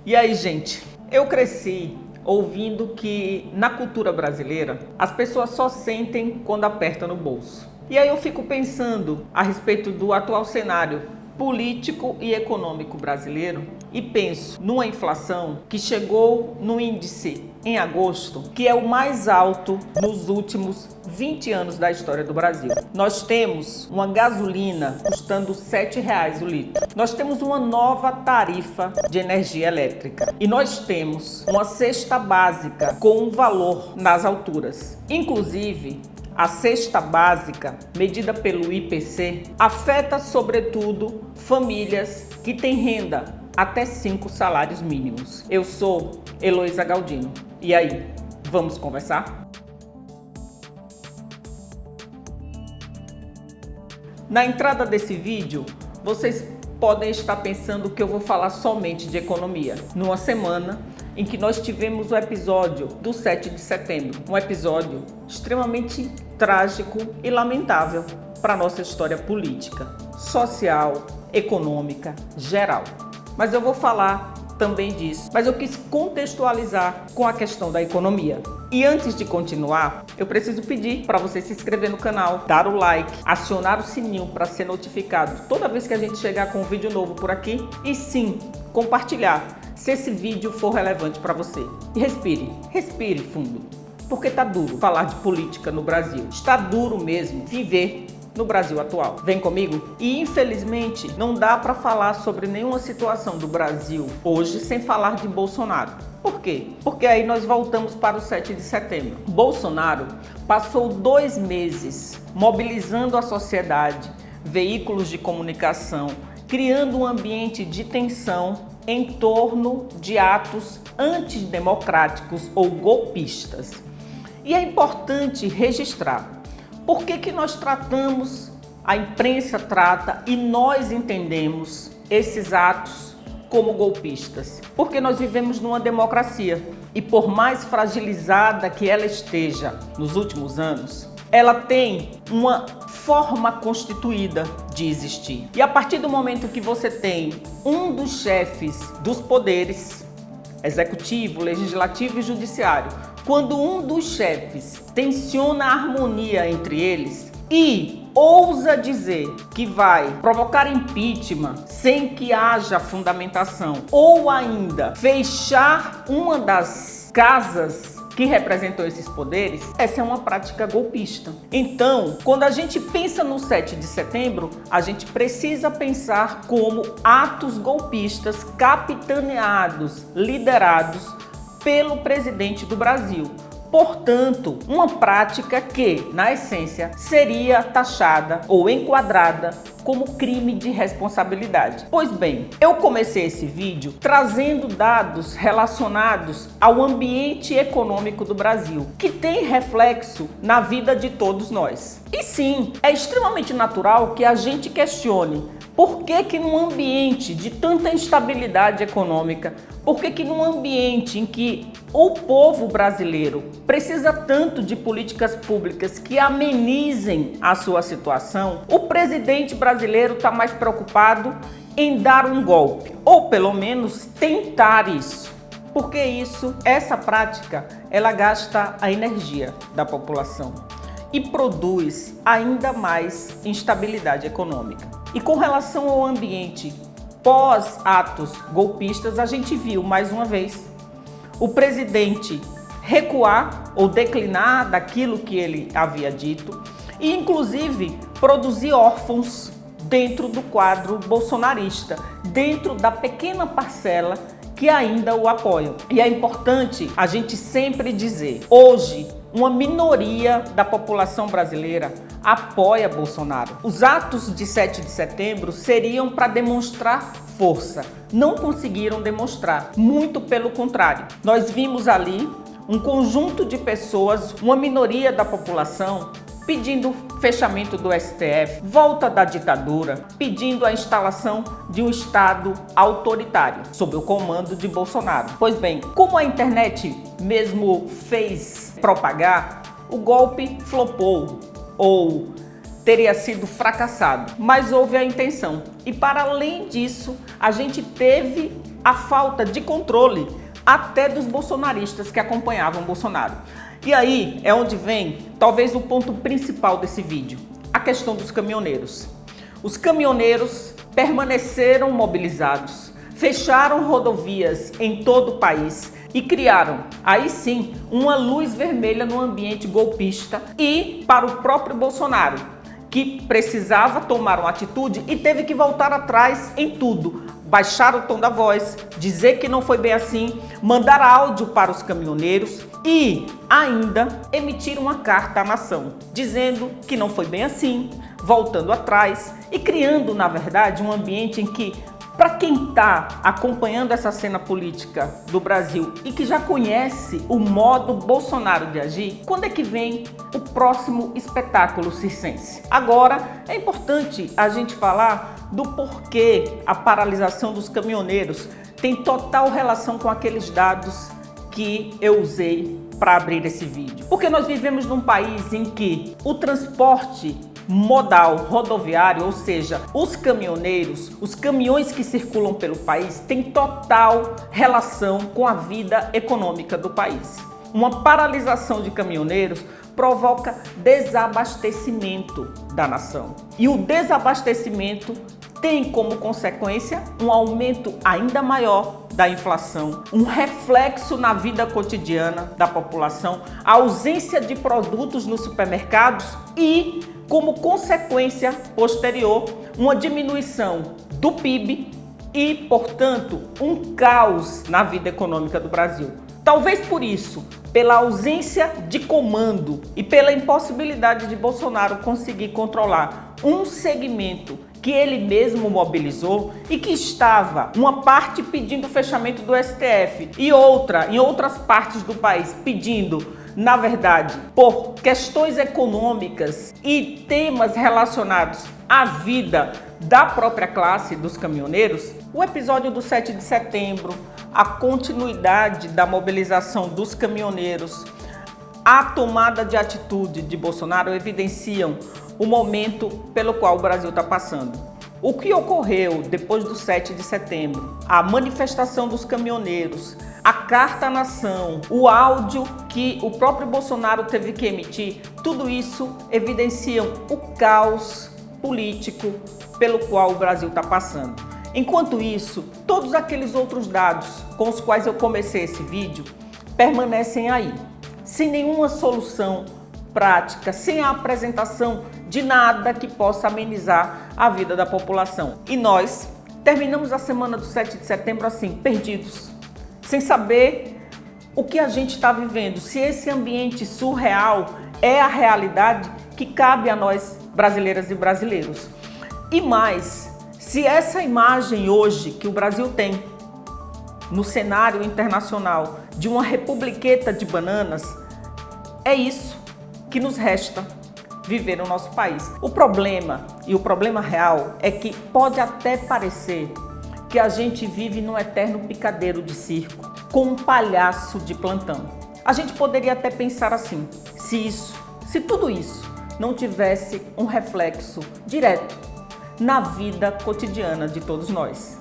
E aí, gente, eu cresci ouvindo que na cultura brasileira as pessoas só sentem quando aperta no bolso. E aí eu fico pensando a respeito do atual cenário político e econômico brasileiro e penso numa inflação que chegou no índice em agosto, que é o mais alto nos últimos 20 anos da história do Brasil. Nós temos uma gasolina custando R$ 7,00 o litro. Nós temos uma nova tarifa de energia elétrica. E nós temos uma cesta básica com um valor nas alturas. Inclusive, a cesta básica, medida pelo IPC, afeta sobretudo famílias que têm renda até 5 salários mínimos. Eu sou Heloísa Galdino. E aí, vamos conversar? Na entrada desse vídeo, vocês podem estar pensando que eu vou falar somente de economia, numa semana em que nós tivemos o episódio do 7 de setembro, um episódio extremamente trágico e lamentável para a nossa história política, social, econômica, geral. Mas eu vou falar também disso, mas eu quis contextualizar com a questão da economia. E antes de continuar, eu preciso pedir para você se inscrever no canal, dar o like, acionar o sininho para ser notificado toda vez que a gente chegar com um vídeo novo por aqui e sim, compartilhar se esse vídeo for relevante para você. E respire fundo, porque tá duro falar de política no Brasil. Está duro mesmo viver no Brasil atual. Vem comigo? E infelizmente não dá para falar sobre nenhuma situação do Brasil hoje sem falar de Bolsonaro. Por quê? Porque aí nós voltamos para o 7 de setembro. Bolsonaro passou 2 meses mobilizando a sociedade, veículos de comunicação, criando um ambiente de tensão em torno de atos antidemocráticos ou golpistas. E é importante registrar por que nós tratamos, a imprensa trata e nós entendemos esses atos como golpistas. Porque nós vivemos numa democracia e por mais fragilizada que ela esteja nos últimos anos, ela tem uma forma constituída de existir. E a partir do momento que você tem um dos chefes dos poderes, executivo, legislativo e judiciário, quando um dos chefes tensiona a harmonia entre eles e ousa dizer que vai provocar impeachment sem que haja fundamentação, ou ainda fechar uma das casas que representam esses poderes, essa é uma prática golpista. Então, quando a gente pensa no 7 de setembro, a gente precisa pensar como atos golpistas capitaneados, liderados pelo presidente do Brasil. Portanto, uma prática que, na essência, seria taxada ou enquadrada como crime de responsabilidade. Pois bem, eu comecei esse vídeo trazendo dados relacionados ao ambiente econômico do Brasil, que tem reflexo na vida de todos nós. E sim, é extremamente natural que a gente questione por que num ambiente de tanta instabilidade econômica, por que num ambiente em que o povo brasileiro precisa tanto de políticas públicas que amenizem a sua situação, o presidente brasileiro está mais preocupado em dar um golpe, ou pelo menos tentar isso. Porque essa prática, ela gasta a energia da população e produz ainda mais instabilidade econômica. E com relação ao ambiente pós-atos golpistas, a gente viu mais uma vez o presidente recuar ou declinar daquilo que ele havia dito e, inclusive, produzir órfãos dentro do quadro bolsonarista, dentro da pequena parcela que ainda o apoiam. E é importante a gente sempre dizer, hoje, uma minoria da população brasileira apoia Bolsonaro. Os atos de 7 de setembro seriam para demonstrar força. Não conseguiram demonstrar, muito pelo contrário. Nós vimos ali um conjunto de pessoas, uma minoria da população, pedindo fechamento do STF, volta da ditadura, pedindo a instalação de um Estado autoritário, sob o comando de Bolsonaro. Pois bem, como a internet mesmo fez propagar, o golpe flopou ou teria sido fracassado, mas houve a intenção. E para além disso, a gente teve a falta de controle até dos bolsonaristas que acompanhavam Bolsonaro. E aí é onde vem talvez o ponto principal desse vídeo, a questão dos caminhoneiros. Os caminhoneiros permaneceram mobilizados, fecharam rodovias em todo o país e criaram, aí sim, uma luz vermelha no ambiente golpista e para o próprio Bolsonaro, que precisava tomar uma atitude e teve que voltar atrás em tudo. Baixar o tom da voz, dizer que não foi bem assim, mandar áudio para os caminhoneiros e ainda emitir uma carta à nação, dizendo que não foi bem assim, voltando atrás e criando, na verdade, um ambiente em que, para quem está acompanhando essa cena política do Brasil e que já conhece o modo Bolsonaro de agir, quando é que vem o próximo espetáculo circense? Agora, é importante a gente falar do porquê a paralisação dos caminhoneiros tem total relação com aqueles dados que eu usei para abrir esse vídeo. Porque nós vivemos num país em que o transporte modal rodoviário, ou seja, os caminhoneiros, os caminhões que circulam pelo país, tem total relação com a vida econômica do país. Uma paralisação de caminhoneiros provoca desabastecimento da nação. E o desabastecimento tem como consequência um aumento ainda maior da inflação, um reflexo na vida cotidiana da população, a ausência de produtos nos supermercados e, como consequência posterior, uma diminuição do PIB e, portanto, um caos na vida econômica do Brasil. Talvez por isso, pela ausência de comando e pela impossibilidade de Bolsonaro conseguir controlar um segmento que ele mesmo mobilizou e que estava uma parte pedindo o fechamento do STF e outra em outras partes do país pedindo, na verdade, por questões econômicas e temas relacionados à vida da própria classe dos caminhoneiros, o episódio do 7 de setembro, a continuidade da mobilização dos caminhoneiros, a tomada de atitude de Bolsonaro evidenciam o momento pelo qual o Brasil está passando. O que ocorreu depois do 7 de setembro, a manifestação dos caminhoneiros, a carta à nação, o áudio que o próprio Bolsonaro teve que emitir, tudo isso evidenciam o caos político pelo qual o Brasil está passando. Enquanto isso, todos aqueles outros dados com os quais eu comecei esse vídeo permanecem aí, sem nenhuma solução prática, sem a apresentação de nada que possa amenizar a vida da população. E nós terminamos a semana do 7 de setembro assim, perdidos, sem saber o que a gente está vivendo, se esse ambiente surreal é a realidade que cabe a nós, brasileiras e brasileiros. E mais, se essa imagem hoje que o Brasil tem no cenário internacional de uma republiqueta de bananas, é isso que nos resta viver no nosso país. O problema, e o problema real, é que pode até parecer que a gente vive num eterno picadeiro de circo, com um palhaço de plantão. A gente poderia até pensar assim, se tudo isso não tivesse um reflexo direto na vida cotidiana de todos nós.